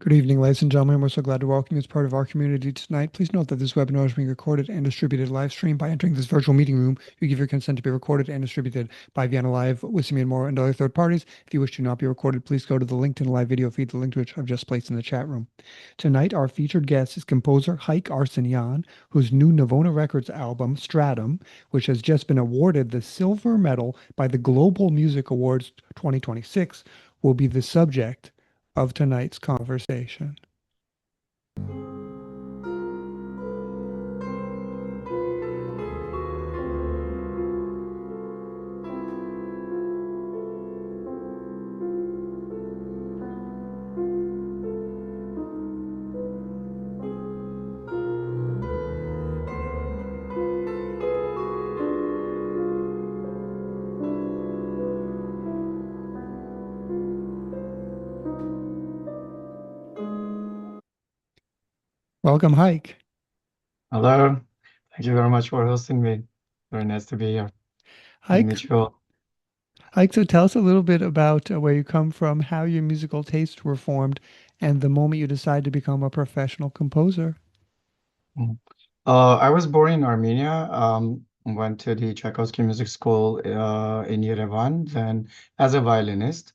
Good evening, ladies and gentlemen. We're so glad to welcome you as part of our community tonight. Please note that this webinar is being recorded and distributed live stream. By entering this virtual meeting room, you give your consent to be recorded and distributed by Vienna Live, with me and more, and other third parties. If you wish to not be recorded, please go to the link to the live video feed, the link to which I've just placed in the chat room. Tonight, our featured guest is composer Hayk Arsenyan, whose new Navona Records album, Stratum, which has just been awarded the silver medal by the Global Music Awards 2026, will be the subject of tonight's conversation. Welcome, Hayk. Hello. Thank you very much for hosting me. Very nice to be here. Nice to meet you all. Hayk, so tell us a little bit about where you come from, how your musical tastes were formed, and the moment you decided to become a professional composer. I was born in Armenia, went to the Tchaikovsky Music School in Yerevan, then as a violinist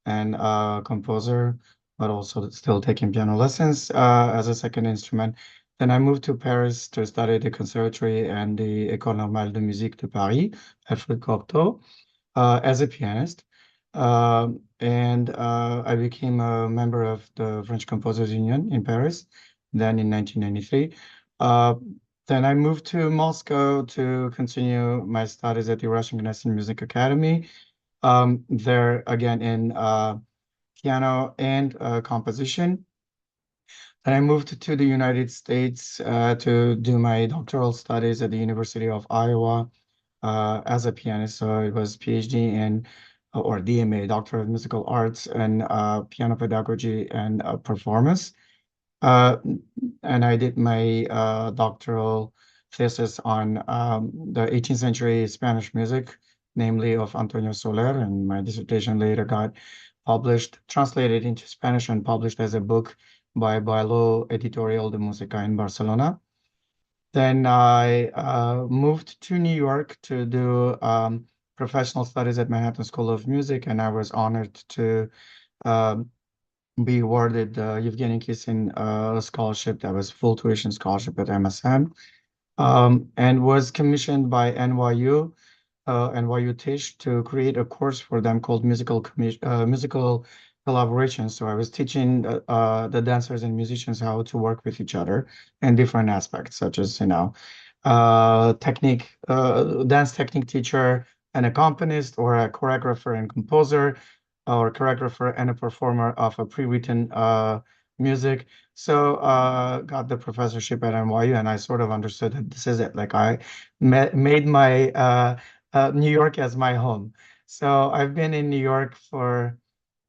and composer, but also still taking piano lessons as a second instrument. Then I moved to Paris to study the conservatory and the École Normale de Musique de Paris at Cocteau as a pianist. And I became a member of the French Composers Union in Paris, then in 1993. Then I moved to Moscow to continue my studies at the Russian Knesset Music Academy. There again in piano and composition. Then I moved to the United States to do my doctoral studies at the University of Iowa as a pianist. So it was PhD in or DMA, Doctor of Musical Arts, and piano pedagogy and performance. And I did my doctoral thesis on the 18th century Spanish music, namely of Antonio Soler, and my dissertation later got published, translated into Spanish and published as a book by Bailo Editorial de Música in Barcelona. Then I moved to New York to do professional studies at Manhattan School of Music, and I was honored to be awarded the Yevgeny Kissin scholarship. That was full tuition scholarship at MSM, and was commissioned by NYU Tisch to create a course for them called musical collaboration. So I was teaching the dancers and musicians how to work with each other in different aspects, such as technique, dance technique teacher, an accompanist, or a choreographer and composer, or a choreographer and a performer of a pre-written music. So got the professorship at NYU, and I sort of understood that this is it. Like I made my New York as my home. So I've been in New York for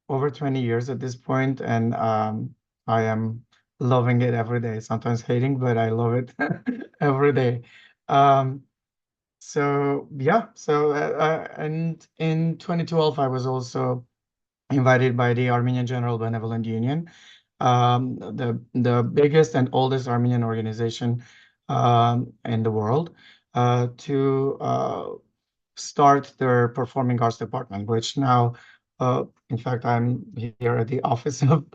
over 20 years at this point, and I am loving it every day. Sometimes hating, but I love it every day. So yeah, and in 2012, I was also invited by the Armenian General Benevolent Union, the biggest and oldest Armenian organization in the world, to start their performing arts department, which now, in fact, I'm here at the office of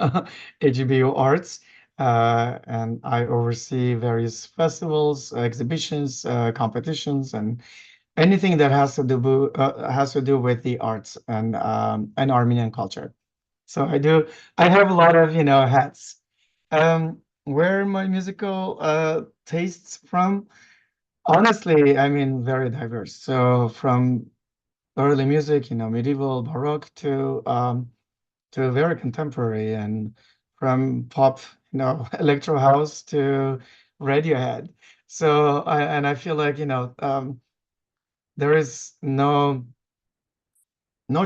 AGBU Arts, and I oversee various festivals, exhibitions, competitions, and anything that has to do with the arts and Armenian culture. So I have a lot of hats. Where my musical tastes from? Honestly, I mean, very diverse. So from early music, medieval, Baroque, to to very contemporary, and from pop, electro house to Radiohead. So I feel like, there is no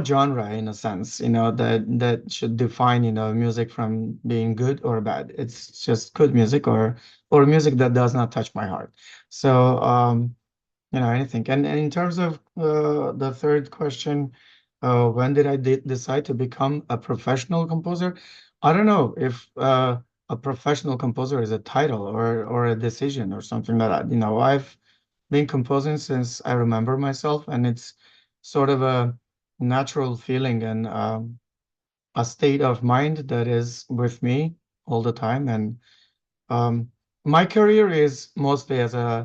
genre in a sense, that should define, music from being good or bad. It's just good music or music that does not touch my heart. So anything. And in terms of the third question, when did I de decide to become a professional composer? I don't know if a professional composer is a title or a decision or something like that. I've been composing since I remember myself, and it's sort of a natural feeling and a state of mind that is with me all the time. And um, my career is mostly uh,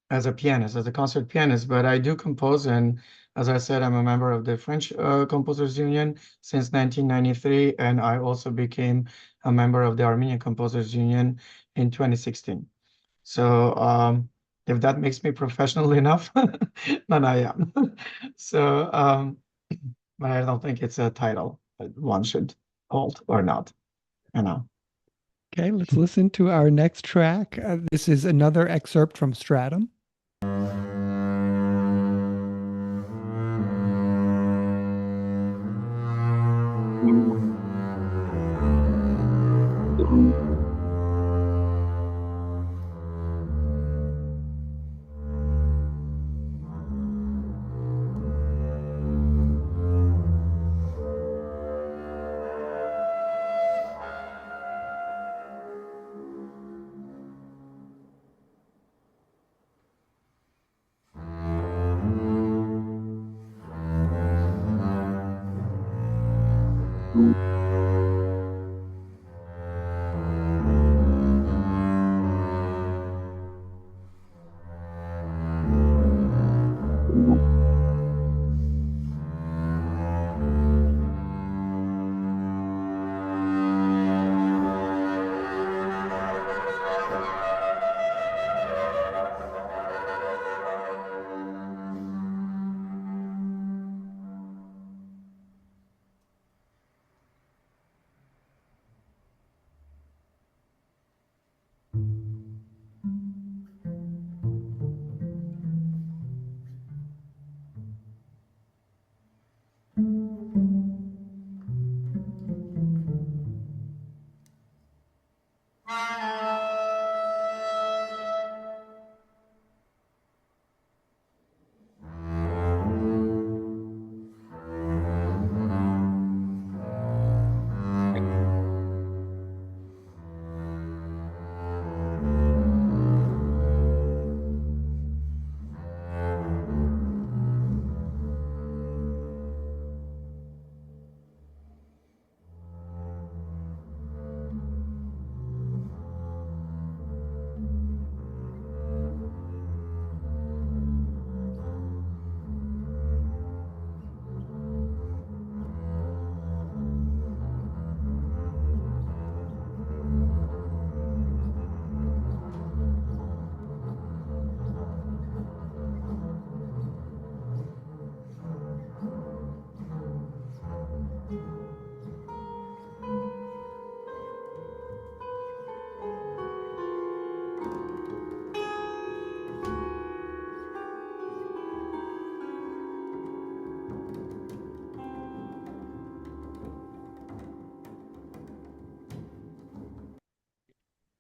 as a pianist, as a concert pianist, but I do compose. And as I said, I'm a member of the French Composers Union since 1993, and I also became a member of the Armenian Composers Union in 2016. So if that makes me professional enough, then I am. So, but I don't think it's a title that one should hold or not, you know. Okay, let's listen to our next track. This is another excerpt from Stratum.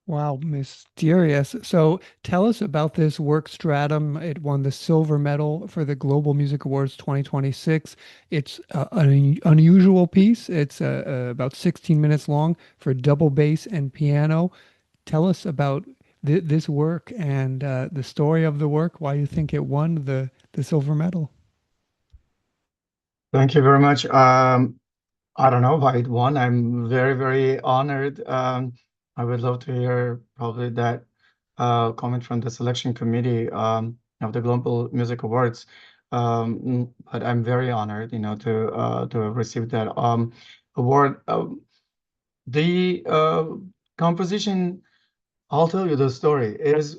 Wow, mysterious. So tell us about this work, Stratum. It won the silver medal for the Global Music Awards 2026. It's an unusual piece. It's about 16 minutes long for double bass and piano. Tell us about this work and the story of the work, why you think it won the silver medal. Thank you very much. I don't know why it won. I'm very, very honored. I would love to hear probably that comment from the selection committee of the Global Music Awards. But I'm very honored, to have received that award. The composition, I'll tell you the story. It is,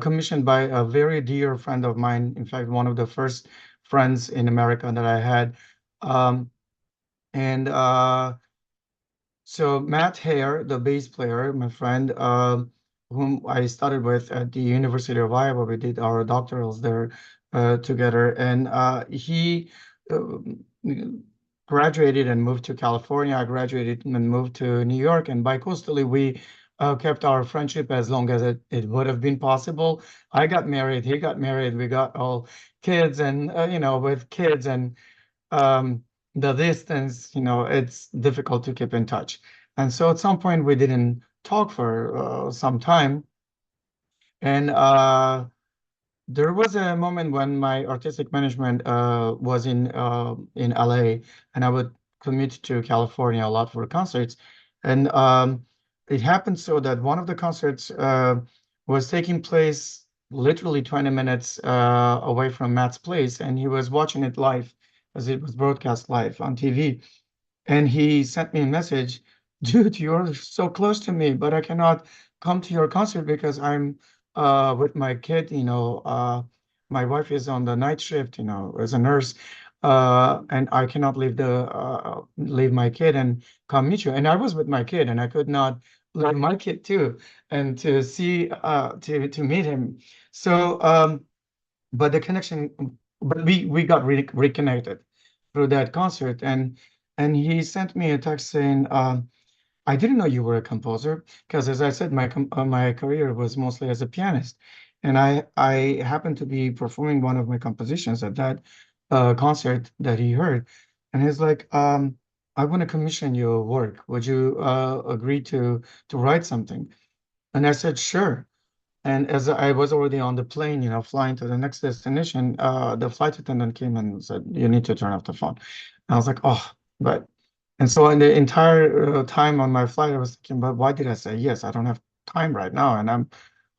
commissioned by a very dear friend of mine. In fact, one of the first friends in America that I had. Um, And so Matt Hare, the bass player, my friend, whom I studied with at the University of Iowa, we did our doctorals there together, and he uh, graduated and moved to California. I graduated and moved to New York, and bicoastally we kept our friendship as long as it would have been possible. I got married, he got married, we got all kids, and with kids and um, the distance, it's difficult to keep in touch. And so at some point we didn't talk for some time. And there was a moment when my artistic management was in LA, and I would commute to California a lot for concerts. And it happened so that one of the concerts was taking place literally 20 minutes away from Matt's place, and he was watching it live as it was broadcast live on TV. And he sent me a message, dude, you're so close to me, but I cannot come to your concert because I'm with my kid, my wife is on the night shift, as a nurse, and I cannot leave my kid and come meet you. And I was with my kid, and I could not leave my kid too, and to see to meet him. So, but the connection, but we got reconnected through that concert, and he sent me a text saying, I didn't know you were a composer because, as I said, my career was mostly as a pianist, and I happened to be performing one of my compositions at that concert that he heard, and he's like, I want to commission your work. Would you agree to write something? And I said, sure. And as I was already on the plane, flying to the next destination, the flight attendant came and said, "You need to turn off the phone." And I was like, "Oh, but." And so in the entire time on my flight, I was thinking, "But why did I say yes? I don't have time right now, and I'm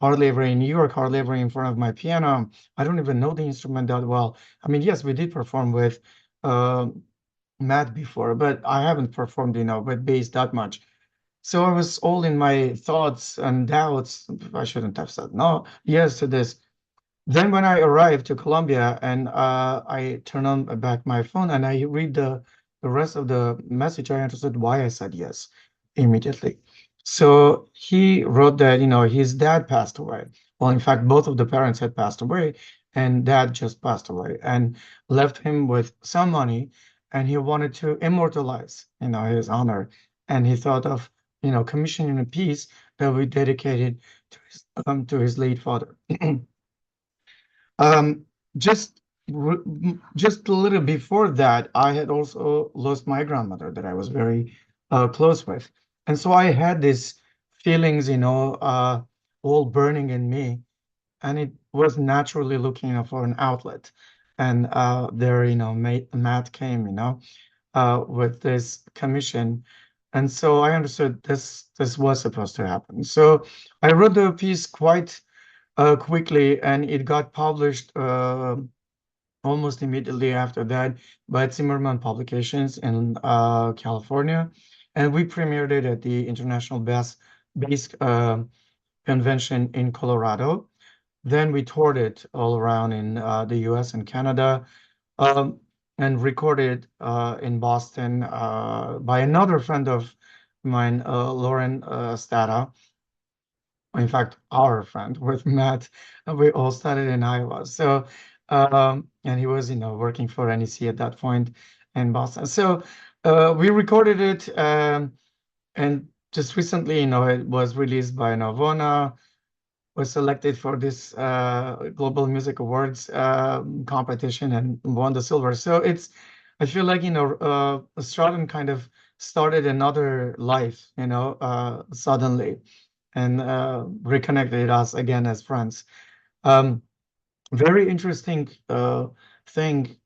hardly ever in New York, hardly ever in front of my piano. I don't even know the instrument that well." I mean, yes, we did perform with uh, Matt before, but I haven't performed, with bass that much. So I was all in my thoughts and doubts. I shouldn't have said no, yes to this. Then when I arrived to Colombia and I turn on back my phone and I read the rest of the message, I understood why I said yes immediately. So he wrote that, his dad passed away. Well, in fact, both of the parents had passed away, and dad just passed away and left him with some money, and he wanted to immortalize, his honor. And he thought of, commissioning a piece that we dedicated to his late father. Um, just just a little before that, I had also lost my grandmother that I was very close with, and so I had these feelings, all burning in me, and it was naturally looking for an outlet. And there, Matt came, with this commission, and so I understood this was supposed to happen. So I wrote the piece quite quickly, and it got published almost immediately after that by Zimmerman Publications in California, and we premiered it at the International Bass Convention in Colorado. Then we toured it all around in the U.S. and Canada, um, and recorded in Boston by another friend of mine, Lauren Stata, in fact, our friend with Matt, and we all started in Iowa. So, and he was, working for NEC at that point in Boston. So, we recorded it, and just recently, it was released by Navona, was selected for this Global Music Awards competition and won the silver. So I feel like, Stratum kind of started another life, suddenly, and reconnected us again as friends. Um, Very interesting thing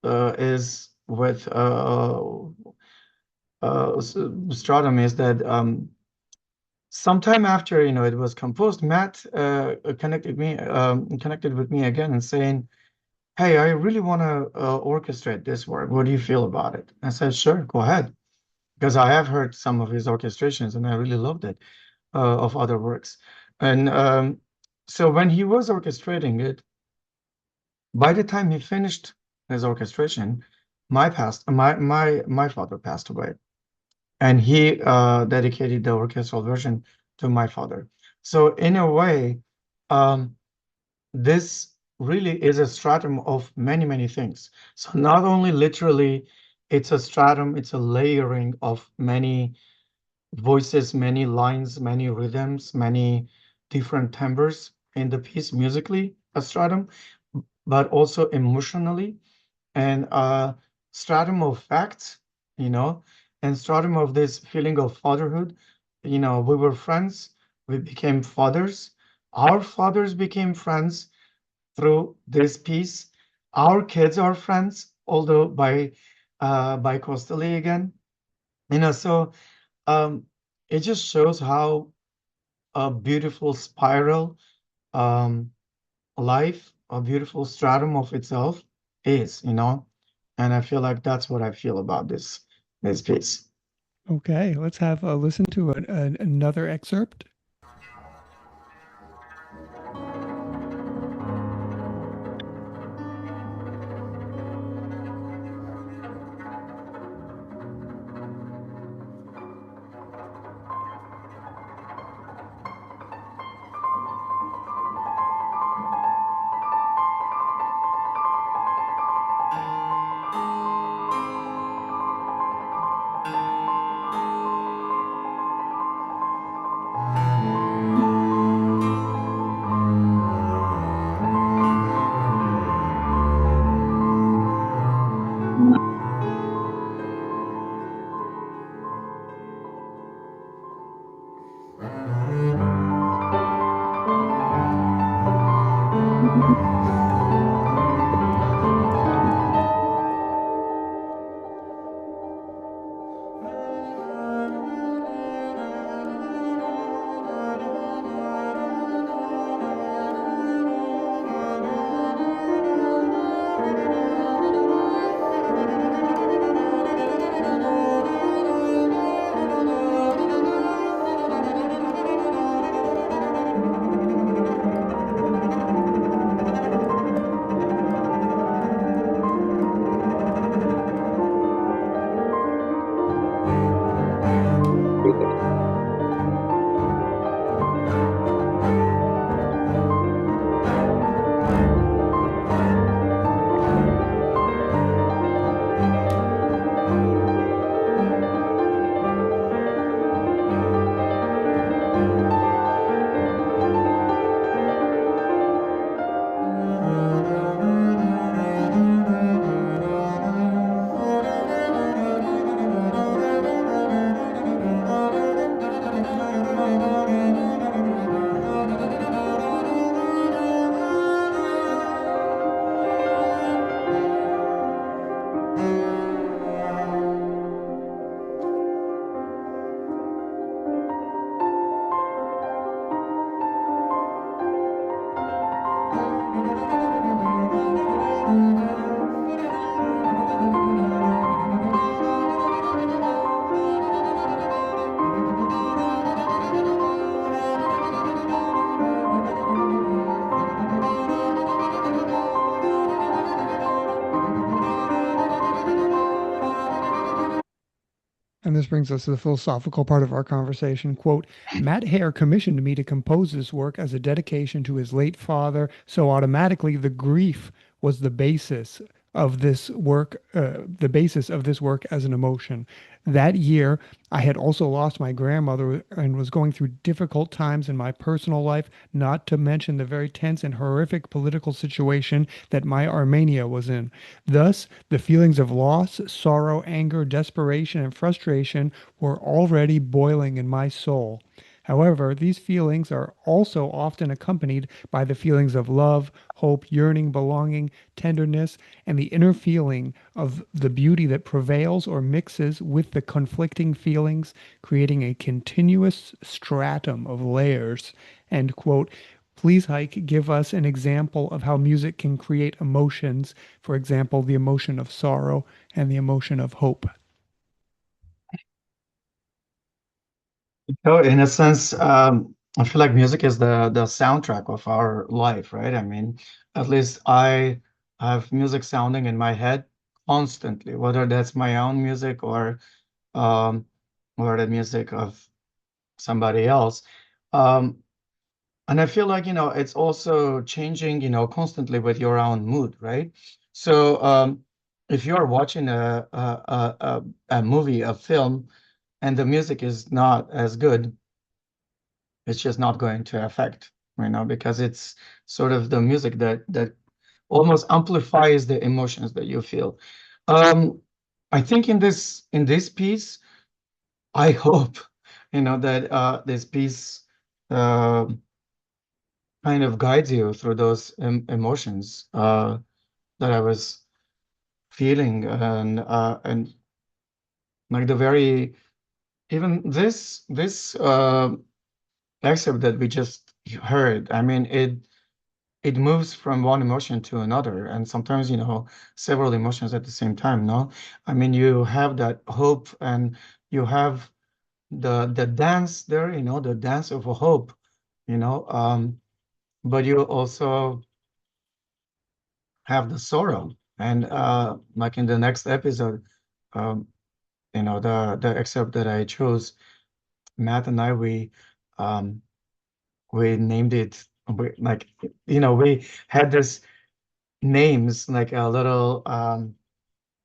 is with Stratum is that sometime after it was composed, Matt connected with me again and saying, "Hey, I really want to orchestrate this work. What do you feel about it?" I said, "Sure, go ahead," because I have heard some of his orchestrations and I really loved it. Of other works. And so when he was orchestrating it, by the time he finished his orchestration, my father passed away, and he dedicated the orchestral version to my father. So in a way, um, this really is a stratum of many, many things. So not only literally, it's a stratum, it's a layering of many voices, many lines, many rhythms, many different timbres in the piece musically, a stratum, but also emotionally, and stratum of facts, you know, and stratum of this feeling of fatherhood. You know, we were friends, we became fathers, our fathers became friends through this piece. Our kids are friends, although by coastally again, you know, so um, it just shows how a beautiful spiral um, life, a beautiful stratum of itself is, you know. And I feel like that's what I feel about this piece. Okay, let's have a listen to another excerpt. And this brings us to the philosophical part of our conversation. Quote, Matt Hare commissioned me to compose this work as a dedication to his late father, so automatically the grief was the basis of this work as an emotion. That year, I had also lost my grandmother and was going through difficult times in my personal life, not to mention the very tense and horrific political situation that my Armenia was in. Thus, the feelings of loss, sorrow, anger, desperation, and frustration were already boiling in my soul. However, these feelings are also often accompanied by the feelings of love, hope, yearning, belonging, tenderness, and the inner feeling of the beauty that prevails or mixes with the conflicting feelings, creating a continuous stratum of layers. End quote. Please, Hike, give us an example of how music can create emotions, for example, the emotion of sorrow and the emotion of hope. So in a sense, I feel like music is the soundtrack of our life, right? I mean, at least I have music sounding in my head constantly, whether that's my own music um, or the music of somebody else. Um, and I feel like, it's also changing, constantly with your own mood, right? So if you're watching a movie, a film, and the music is not as good, it's just not going to affect, because it's sort of the music that almost amplifies the emotions that you feel. Um, I think in this piece, I hope, that this piece uh, kind of guides you through those emotions that I was feeling, and like the very even this excerpt that we just heard. I mean, it moves from one emotion to another, and sometimes several emotions at the same time. No, I mean, you have that hope, and you have the dance there, the dance of a hope, but you also have the sorrow. And like in the next episode, um, the excerpt that I chose, Matt and I, um, we named it, like, we had this names, like a little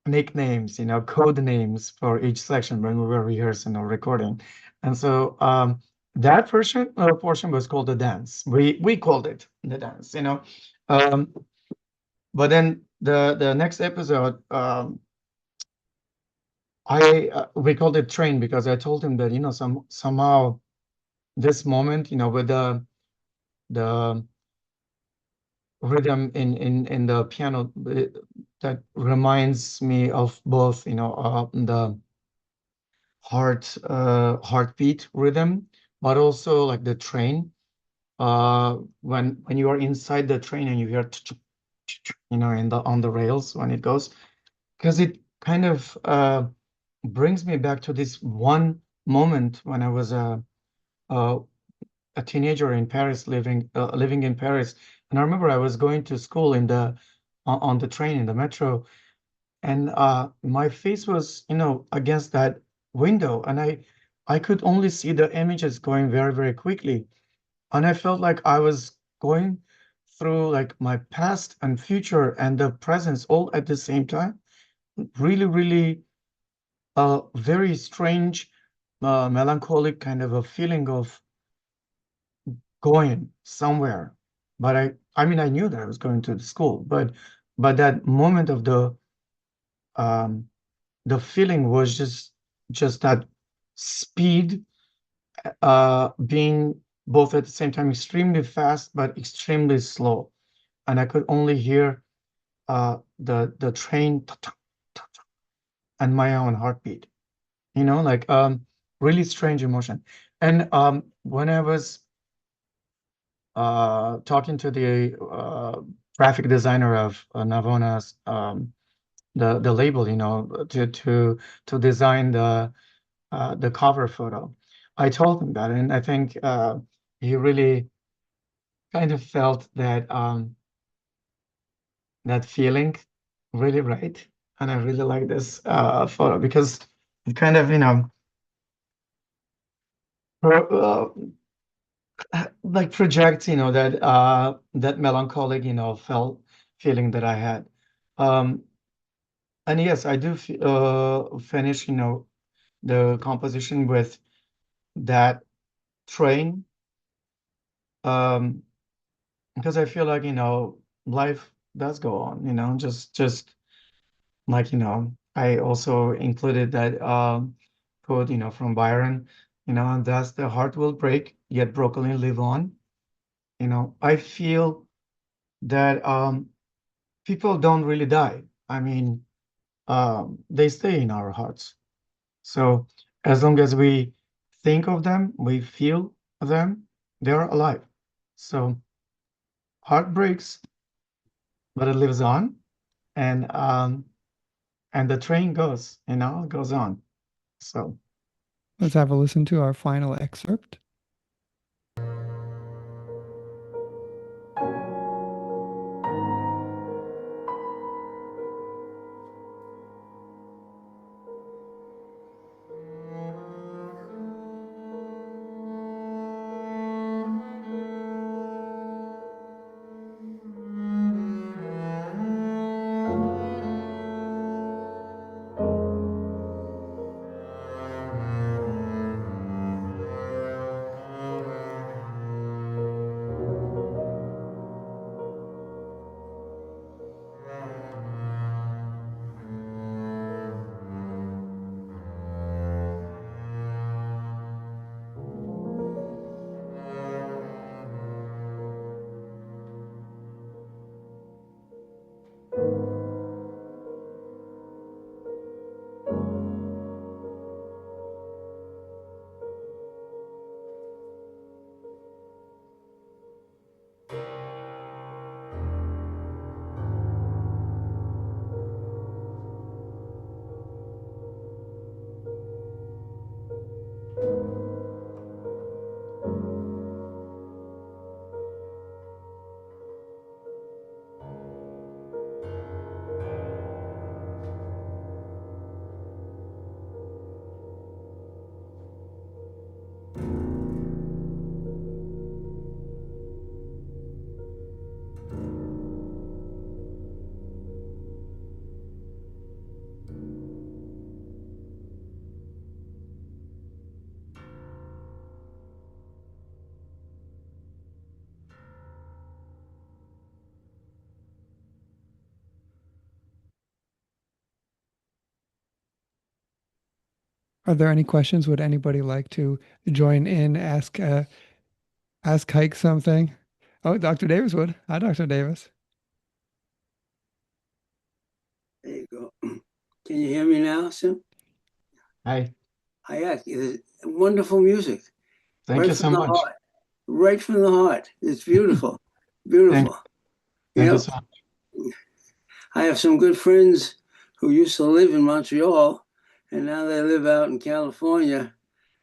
nicknames, code names for each section when we were rehearsing or recording. And so that portion was called the dance. We called it the dance. Um, but then the next episode, I we called it train, because I told him that somehow this moment, with the rhythm in the piano, that reminds me of both, the heartbeat rhythm, but also like the train. When you are inside the train and you hear, in the on the rails when it goes, because it kind of brings me back to this one moment when I was a, a teenager in Paris, living in Paris. And I remember I was going to school on the train, in the metro, and my face was, against that window, and I could only see the images going very, very quickly, and I felt like I was going through like my past and future and the presence all at the same time. Really, really very strange, melancholic kind of a feeling of going somewhere. But I mean, I knew that I was going to the school, but that moment of um, the feeling was just that speed, being both at the same time extremely fast but extremely slow, and I could only hear the train and my own heartbeat. Like really strange emotion. And when I was talking to the graphic designer of Navona's the label, to design the cover photo, I told him that, and I think he really kind of felt that feeling really right, and I really like this photo because it kind of pro- like projects that melancholic felt feeling that I had. Um, and yes, I do finish the composition with that train, um, because I feel like life does go on, just like I also included that quote from Byron, and thus the heart will break, yet brokenly live on. I feel that people don't really die. I mean, they stay in our hearts. So as long as we think of them, we feel them, they're alive. So heart breaks, but it lives on, and the train goes on. So Let's have a listen to our final excerpt. Are there any questions? Would anybody like to join in, ask Hike something? Oh, Dr. Davis would. Hi, Dr. Davis. There you go. Can you hear me now, Sim? Hi, I ask. It's wonderful music, thank right you from so the much. heart. Right from the heart. It's beautiful. Thank, Beautiful. You thank you know, so much. I have some good friends who used to live in Montreal, and now they live out in California,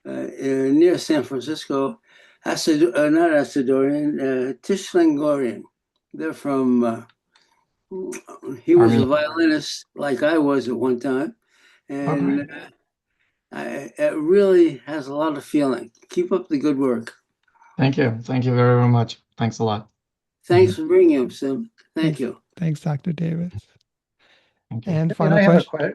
near San Francisco. Not Asadorian, Tishlangorian. They're from, he was a Armenian. violinist like I was at one time. Oh, great. And it really has a lot of feeling. Keep up the good work. Thank you. Thank you very, very much. Thanks a lot. Thanks for bringing him, Sim. Thank Thanks. you. Thanks, Dr. Davis. Thank you. And And final question.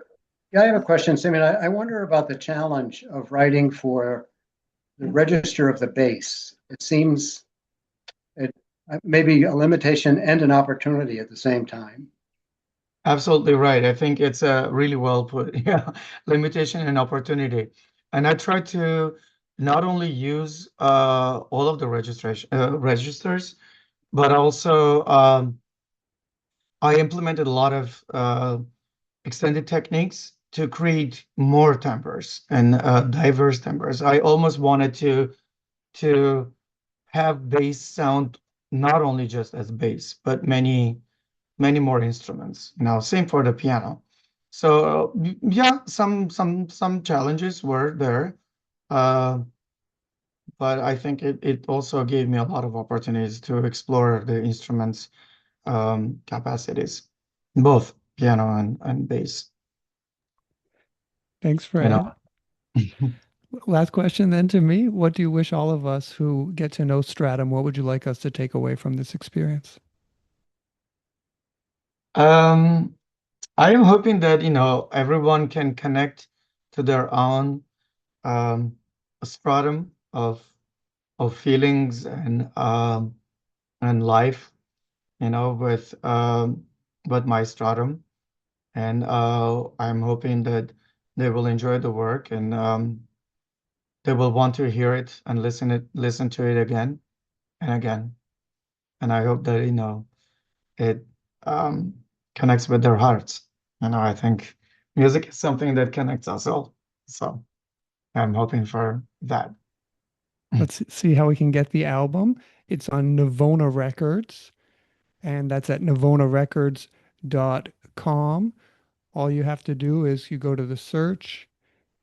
I have a question, Simeon. I wonder about the challenge of writing for the register of the bass. It seems it maybe a limitation and an opportunity at the same time. Absolutely right. I think it's really well put. Yeah, limitation and opportunity. And I try to not only use all of the registers, but also I implemented a lot of extended techniques to create more timbres and diverse timbres. I almost wanted to have bass sound not only just as bass, but many more instruments. Same for the piano. So yeah, some challenges were there, uh, but I think it also gave me a lot of opportunities to explore the instruments' capacities, both piano and bass. Thanks, You Fred. know. Last question then to me. What do you wish all of us who get to know Stratum, what would you like us to take away from this experience? Um, I am hoping that, everyone can connect to their own um, stratum of feelings and life, with my stratum, and I'm hoping that they will enjoy the work and they will want to hear it and listen to it again and again. And I hope that it um, connects with their hearts. I think music is something that connects us all. So I'm hoping for that. Let's see how we can get the album. It's on Navona Records, and that's at navonarecords.com. All you have to do is you go to the search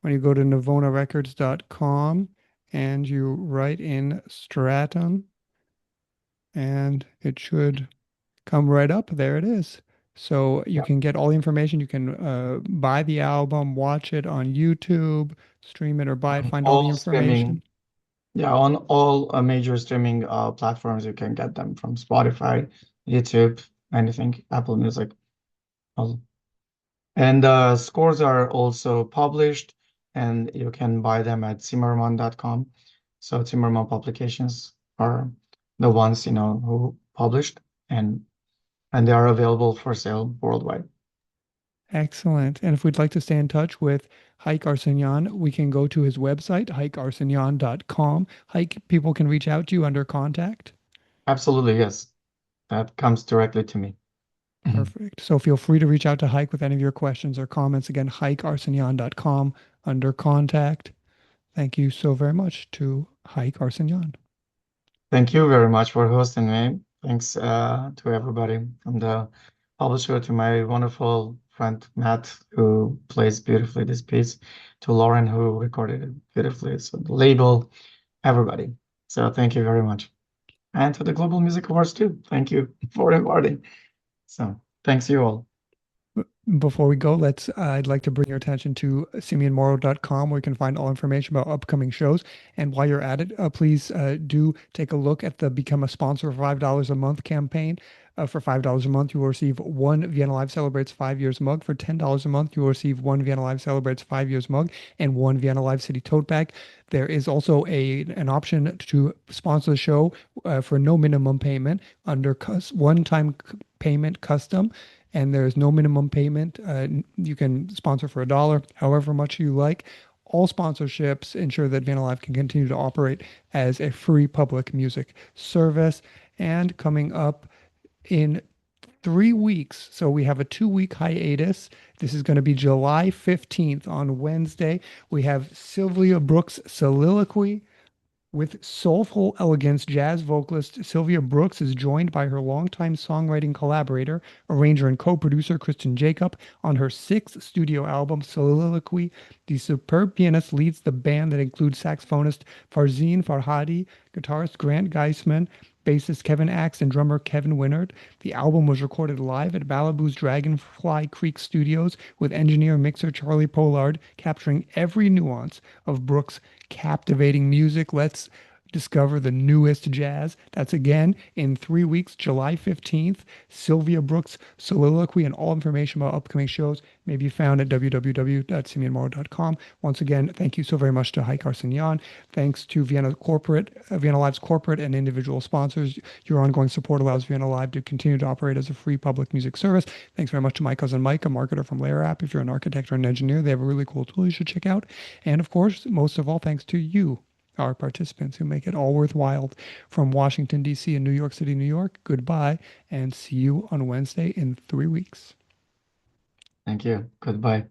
when you go to navonarecords.com and you write in Stratum, and it should come right up. There it is. So you Yeah. can get all the information. You can buy the album, watch it on YouTube, stream it or buy it, On find all the all streaming, information. yeah, on all major streaming platforms, you can get them from Spotify, YouTube, anything, Apple Music. all- And scores are also published, and you can buy them at zimmerman.com. So Zimmerman Publications are the ones, who published, and they are available for sale worldwide. Excellent. And if we'd like to stay in touch with Hayk Arsenyan, we can go to his website, haykarsenyan.com. Hayk, people can reach out to you under contact. Absolutely, yes. That comes directly to me. Mhm. Perfect. So feel free to reach out to Hayk with any of your questions or comments. Again, haykarsenyan.com under contact. Thank you so very much to Hayk Arsenyan. Thank you very much for hosting me. Thanks to everybody from the publisher, to my wonderful friend Matt, who plays beautifully this piece, to Lauren, who recorded it beautifully, so the label, everybody. So thank you very much. And to the Global Music Awards too. Thank you for inviting. So thanks you all. Before we go, I'd like to bring your attention to simeonmorrow.com where you can find all information about upcoming shows. And while you're at it, please do take a look at the Become a Sponsor for $5 a month campaign. For $5 a month, you will receive one Vienna Live Celebrates 5 Years mug. For $10 a month, you will receive one Vienna Live Celebrates 5 Years mug and one Vienna Live City tote bag. There is also an option to sponsor the show for no minimum payment under one-time payment custom, and there's no minimum payment. You can sponsor for $1, however much you like. all sponsorships ensure that Vienna Live can continue to operate as a free public music service. And coming up in 3 weeks, so we have a 2 week hiatus. This is going to be July 15th on Wednesday. We have Sylvia Brooks' Soliloquy. With soulful elegance, jazz vocalist Sylvia Brooks is joined by her longtime songwriting collaborator, arranger, and co-producer Kristen Jacob on her sixth studio album, Soliloquy. The superb pianist leads the band that includes saxophonist Farzin Farhadi, guitarist Grant Geisman, bassist Kevin Axe, and drummer Kevin Winnard. The album was recorded live at Malibu's Dragonfly Creek Studios with engineer and mixer Charlie Pollard, capturing every nuance of Brooks' captivating music. Let's discover the newest jazz. That's again in 3 weeks, July 15th. Sylvia Brooks' Soliloquy, and all information about upcoming shows may be found at www.simeonmorrow.com. Once again, thank you so very much to Hayk Arsenyan. Thanks to Vienna Live's corporate and individual sponsors. Your ongoing support allows Vienna Live to continue to operate as a free public music service. Thanks very much to my cousin Mike, a marketer from Layer App. If you're an architect or an engineer, they have a really cool tool you should check out. And of course, most of all, thanks to you, our participants, who make it all worthwhile. From Washington, D.C. and New York City, New York, goodbye, and see you on Wednesday in 3 weeks. Thank you. Goodbye.